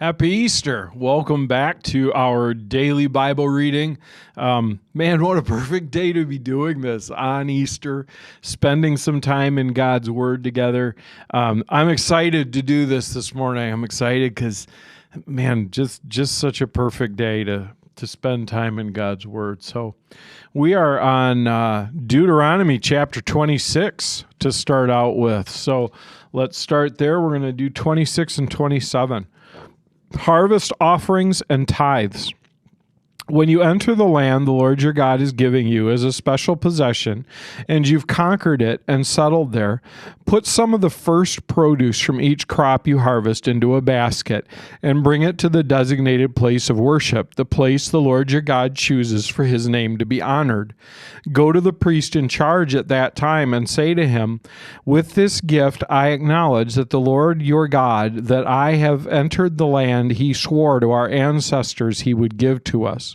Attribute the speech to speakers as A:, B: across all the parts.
A: Happy Easter. Welcome back to our daily Bible reading. Man, what a perfect day to be doing this on Easter, spending some time in God's Word together. I'm excited to do this morning. I'm excited because, man, just such a perfect day to spend time in God's Word. So we are on Deuteronomy chapter 26 to start out with. So let's start there. We're going to do 26 and 27. Harvest offerings and tithes. When you enter the land the Lord your God is giving you as a special possession, and you've conquered it and settled there, put some of the first produce from each crop you harvest into a basket and bring it to the designated place of worship, the place the Lord your God chooses for his name to be honored. Go to the priest in charge at that time and say to him, with this gift I acknowledge that the Lord your God, that I have entered the land he swore to our ancestors he would give to us.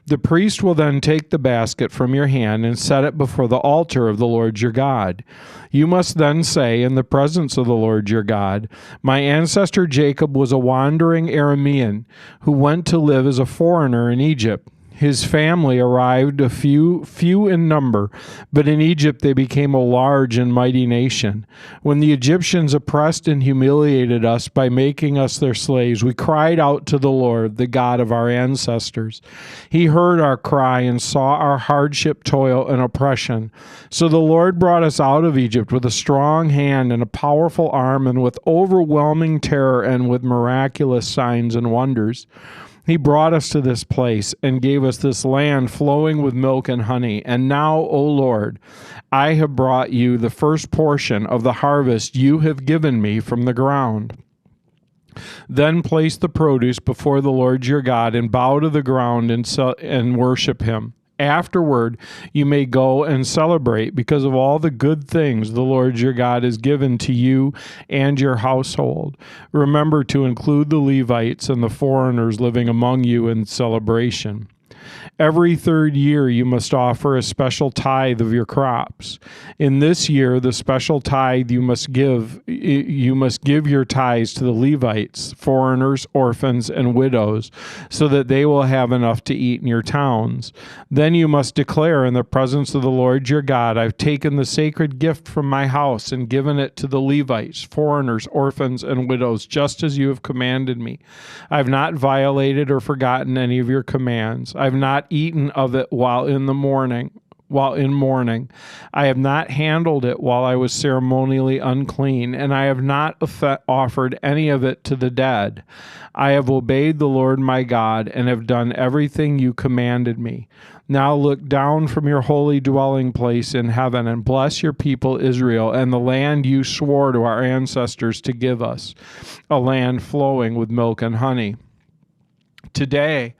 A: The priest will then take the basket from your hand and set it before the altar of the Lord your God. You must then say in the presence of the Lord your God, my ancestor Jacob was a wandering Aramean who went to live as a foreigner in Egypt. His family arrived a few in number, but in Egypt they became a large and mighty nation. When the Egyptians oppressed and humiliated us by making us their slaves, we cried out to the Lord, the God of our ancestors. He heard our cry and saw our hardship, toil, and oppression. So the Lord brought us out of Egypt with a strong hand and a powerful arm and with overwhelming terror and with miraculous signs and wonders. He brought us to this place and gave us this land flowing with milk and honey. And now, O Lord, I have brought you the first portion of the harvest you have given me from the ground. Then place the produce before the Lord your God and bow to the ground and worship him. Afterward, you may go and celebrate because of all the good things the Lord your God has given to you and your household. Remember to include the Levites and the foreigners living among you in celebration. Every third year you must offer a special tithe of your crops. In this year, the special tithe you must give your tithes to the Levites, foreigners, orphans, and widows, so that they will have enough to eat in your towns. Then you must declare in the presence of the Lord your God, I've taken the sacred gift from my house and given it to the Levites, foreigners, orphans, and widows, just as you have commanded me. I've not violated or forgotten any of your commands. I've not eaten of it while in mourning. I have not handled it while I was ceremonially unclean, and I have not offered any of it to the dead. I have obeyed the Lord my God and have done everything you commanded me. Now look down from your holy dwelling place in heaven and bless your people Israel and the land you swore to our ancestors to give us, a land flowing with milk and honey. Today,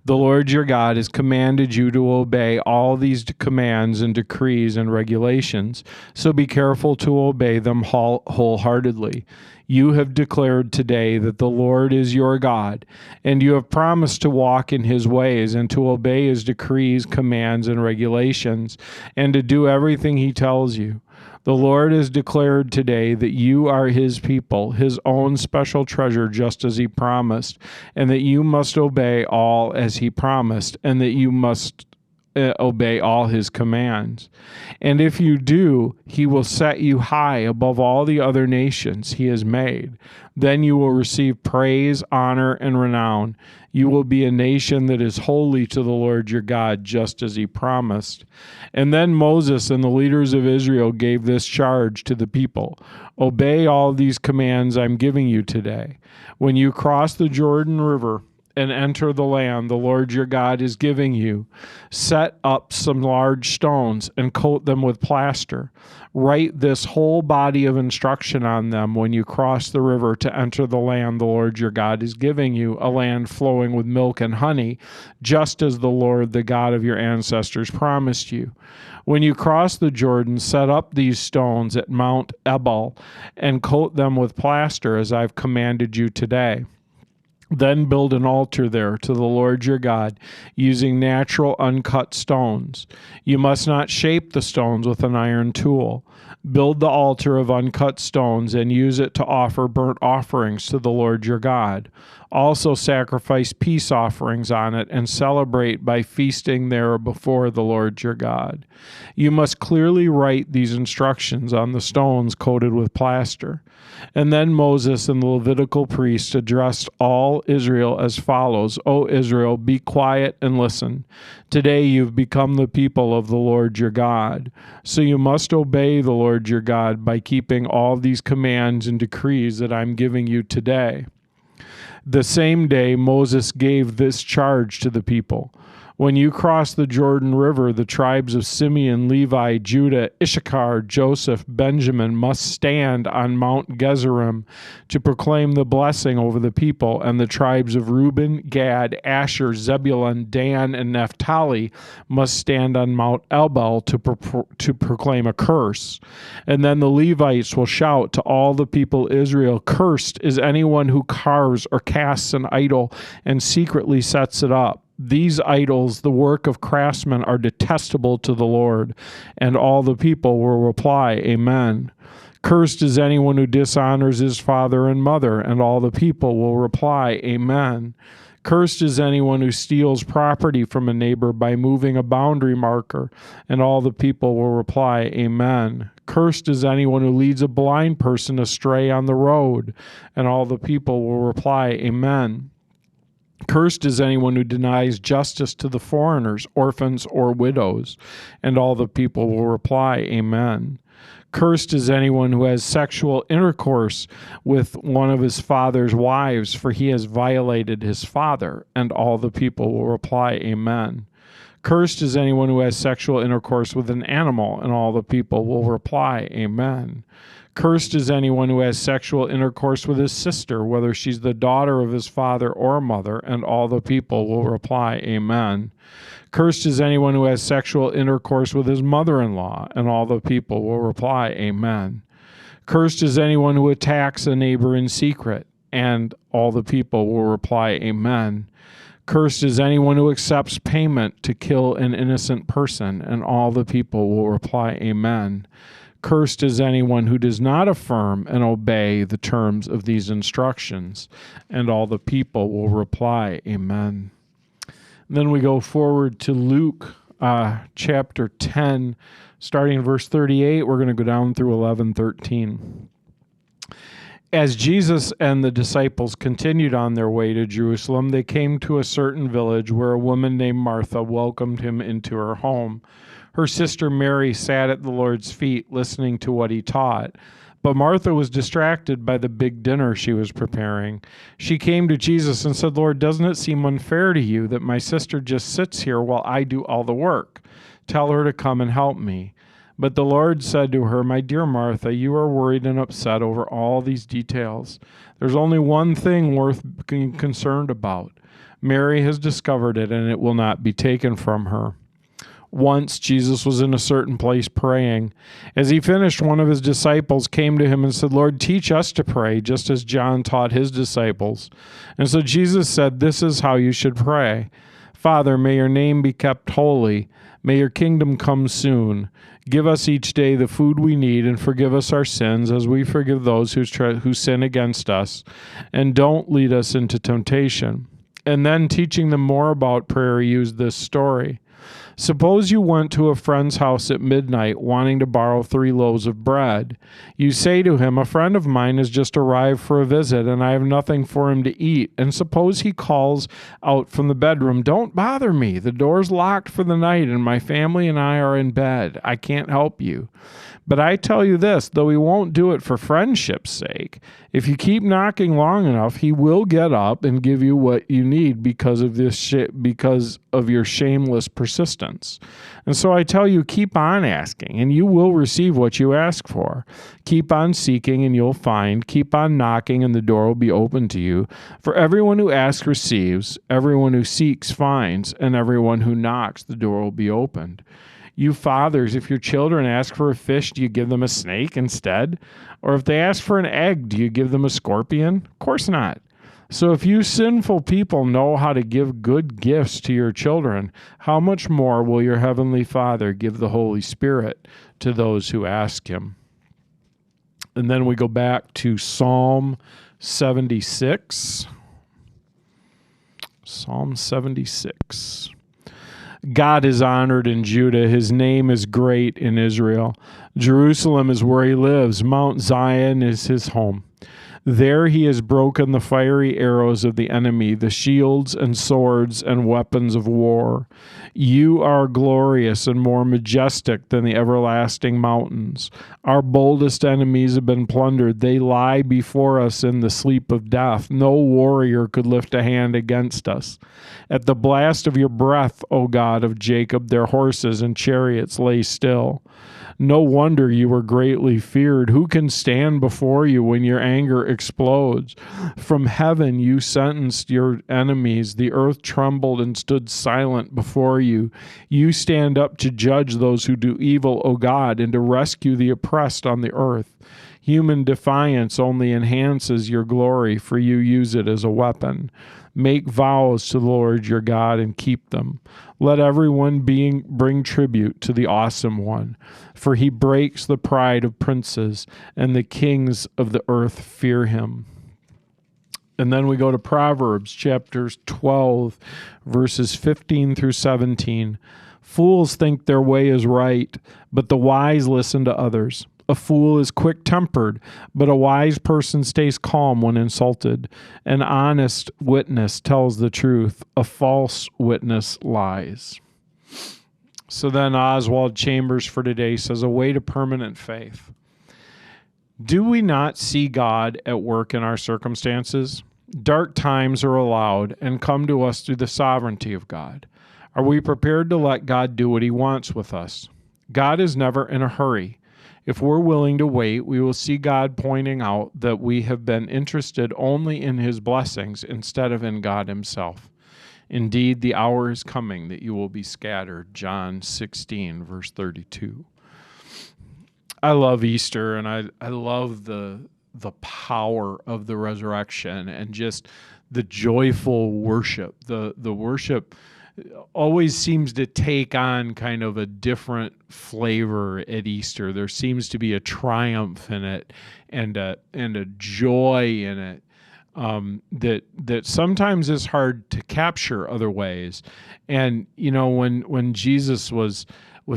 A: the Lord your God has commanded you to obey all these commands and decrees and regulations, so be careful to obey them wholeheartedly. You have declared today that the Lord is your God, and you have promised to walk in his ways and to obey his decrees, commands, and regulations, and to do everything he tells you. The Lord has declared today that you are his people, his own special treasure, just as he promised, and that you must obey all as he promised, and that you must obey all his commands. And if you do, he will set you high above all the other nations he has made. Then you will receive praise, honor, and renown. You will be a nation that is holy to the Lord your God, just as he promised. And then Moses and the leaders of Israel gave this charge to the people. Obey all these commands I'm giving you today. When you cross the Jordan River and enter the land the Lord your God is giving you, set up some large stones and coat them with plaster. Write this whole body of instruction on them when you cross the river to enter the land the Lord your God is giving you, a land flowing with milk and honey, just as the Lord, the God of your ancestors, promised you. When you cross the Jordan, set up these stones at Mount Ebal and coat them with plaster as I've commanded you today. Then build an altar there to the Lord your God, using natural uncut stones. You must not shape the stones with an iron tool. Build the altar of uncut stones and use it to offer burnt offerings to the Lord your God. Also sacrifice peace offerings on it and celebrate by feasting there before the Lord your God. You must clearly write these instructions on the stones coated with plaster. And then Moses and the Levitical priests addressed all Israel as follows: O Israel, be quiet and listen. Today you've become the people of the Lord your God. So you must obey the Lord your God by keeping all these commands and decrees that I'm giving you today. The same day Moses gave this charge to the people: when you cross the Jordan River, the tribes of Simeon, Levi, Judah, Issachar, Joseph, Benjamin must stand on Mount Gerizim to proclaim the blessing over the people, and the tribes of Reuben, Gad, Asher, Zebulun, Dan, and Naphtali must stand on Mount Ebal to proclaim a curse. And then the Levites will shout to all the people Israel, "Cursed is anyone who carves or casts an idol and secretly sets it up. These idols, the work of craftsmen, are detestable to the Lord." And all the people will reply, Amen. Cursed is anyone who dishonors his father and mother, and all the people will reply, Amen. Cursed is anyone who steals property from a neighbor by moving a boundary marker, and all the people will reply, Amen. Cursed is anyone who leads a blind person astray on the road, and all the people will reply, Amen. Cursed is anyone who denies justice to the foreigners, orphans, or widows, and all the people will reply, Amen. Cursed is anyone who has sexual intercourse with one of his father's wives, for he has violated his father, and all the people will reply, Amen. Cursed is anyone who has sexual intercourse with an animal, and all the people will reply, Amen. Cursed is anyone who has sexual intercourse with his sister, whether she's the daughter of his father or mother, and all the people will reply, Amen. Cursed is anyone who has sexual intercourse with his mother-in-law, and all the people will reply, Amen. Cursed is anyone who attacks a neighbor in secret, and all the people will reply, Amen. Cursed is anyone who accepts payment to kill an innocent person, and all the people will reply, Amen. Cursed is anyone who does not affirm and obey the terms of these instructions, and all the people will reply, Amen. Then we go forward to Luke chapter 10, starting in verse 38. We're going to go down through 11:13. As Jesus and the disciples continued on their way to Jerusalem, they came to a certain village where a woman named Martha welcomed him into her home. Her sister Mary sat at the Lord's feet, listening to what he taught. But Martha was distracted by the big dinner she was preparing. She came to Jesus and said, Lord, doesn't it seem unfair to you that my sister just sits here while I do all the work? Tell her to come and help me. But the Lord said to her, My dear Martha, you are worried and upset over all these details. There's only one thing worth being concerned about. Mary has discovered it, and it will not be taken from her. Once Jesus was in a certain place praying. As he finished, one of his disciples came to him and said, Lord, teach us to pray, just as John taught his disciples. And so Jesus said, This is how you should pray. Father, may your name be kept holy. May your kingdom come soon. Give us each day the food we need, and forgive us our sins as we forgive those who sin against us. And don't lead us into temptation. And then, teaching them more about prayer, he used this story. Suppose you went to a friend's house at midnight wanting to borrow 3 loaves of bread. You say to him, A friend of mine has just arrived for a visit, and I have nothing for him to eat. And suppose he calls out from the bedroom, Don't bother me. The door's locked for the night, and my family and I are in bed. I can't help you. But I tell you this, though he won't do it for friendship's sake, if you keep knocking long enough, he will get up and give you what you need because of your shameless persistence. And so I tell you, keep on asking, and you will receive what you ask for. Keep on seeking, and you'll find. Keep on knocking, and the door will be open to you. For everyone who asks receives, everyone who seeks finds, and everyone who knocks, the door will be opened. You fathers, if your children ask for a fish, do you give them a snake instead? Or if they ask for an egg, do you give them a scorpion? Of course not. So if you sinful people know how to give good gifts to your children, how much more will your heavenly Father give the Holy Spirit to those who ask him? And then we go back to Psalm 76. Psalm 76. God is honored in Judah. His name is great in Israel. Jerusalem is where he lives. Mount Zion is his home. There he has broken the fiery arrows of the enemy, the shields and swords and weapons of war. You are glorious and more majestic than the everlasting mountains. Our boldest enemies have been plundered. They lie before us in the sleep of death. No warrior could lift a hand against us. At the blast of your breath, O God of Jacob, their horses and chariots lay still. No wonder you were greatly feared. Who can stand before you when your anger explodes? From heaven you sentenced your enemies. The earth trembled and stood silent before you. You stand up to judge those who do evil, O God, and to rescue the oppressed on the earth. Human defiance only enhances your glory, for you use it as a weapon. Make vows to the Lord your God and keep them. Let everyone bring tribute to the awesome one, for he breaks the pride of princes, and the kings of the earth fear him. And then we go to Proverbs chapters 12, verses 15 through 17. Fools think their way is right, but the wise listen to others. A fool is quick-tempered, but a wise person stays calm when insulted. An honest witness tells the truth. A false witness lies. So then Oswald Chambers for today says, a way to permanent faith. Do we not see God at work in our circumstances? Dark times are allowed and come to us through the sovereignty of God. Are we prepared to let God do what he wants with us? God is never in a hurry. If we're willing to wait, we will see God pointing out that we have been interested only in his blessings instead of in God himself. Indeed, the hour is coming that you will be scattered. John 16, verse 32. I love Easter, and I love the power of the resurrection and just the joyful worship. The worship always seems to take on kind of a different flavor at Easter. There seems to be a triumph in it and a joy in it that sometimes is hard to capture other ways. And you know, when Jesus was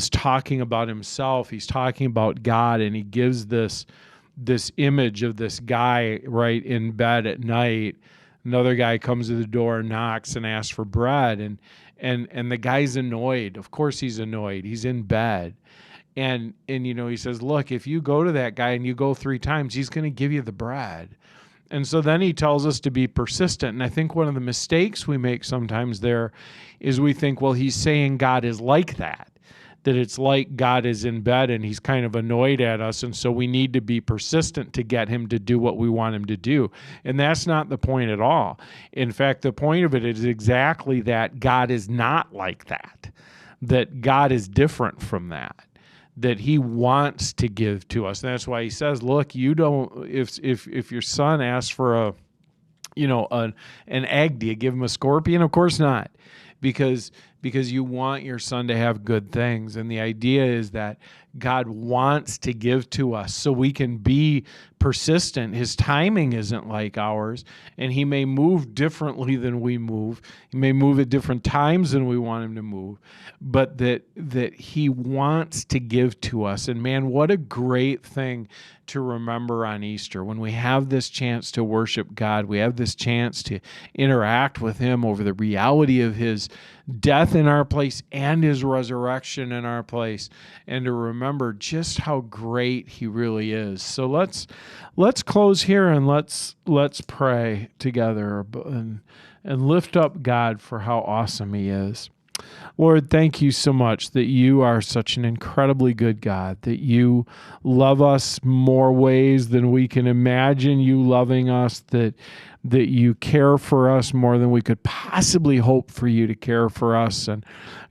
A: talking about himself, he's talking about God, and he gives this image of this guy right in bed at night. Another guy comes to the door, knocks, and asks for bread, and the guy's annoyed. Of course he's annoyed. He's in bed. And you know, he says, look, if you go to that guy and you go 3 times, he's going to give you the bread. And so then he tells us to be persistent. And I think one of the mistakes we make sometimes there is we think, well, he's saying God is like that it's like God is in bed and he's kind of annoyed at us, and so we need to be persistent to get him to do what we want him to do. And that's not the point at all. In fact, the point of it is exactly that God is not like that God is different from that he wants to give to us. And that's why he says, look, you don't, if your son asks for an egg, do you give him a scorpion? Of course not. Because you want your son to have good things. And the idea is that God wants to give to us so we can be persistent. His timing isn't like ours, and he may move differently than we move. He may move at different times than we want him to move, but that he wants to give to us. And man, what a great thing to remember on Easter. When we have this chance to worship God, we have this chance to interact with him over the reality of his death in our place and his resurrection in our place, and to remember just how great he really is. So let's close here and let's pray together and lift up God for how awesome he is. Lord, thank you so much that you are such an incredibly good God, that you love us more ways than we can imagine you loving us, that you care for us more than we could possibly hope for you to care for us. And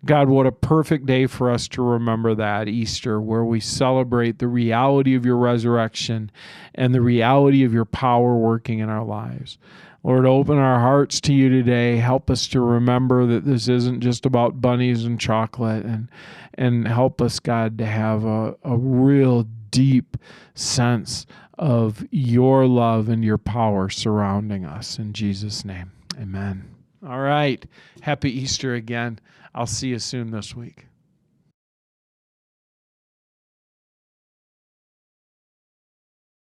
A: God, what a perfect day for us to remember that Easter, where we celebrate the reality of your resurrection and the reality of your power working in our lives. Lord, open our hearts to you today. Help us to remember that this isn't just about bunnies and chocolate, and help us, God, to have a real deep sense of your love and your power surrounding us. In Jesus' name, amen. All right. Happy Easter again. I'll see you soon this week.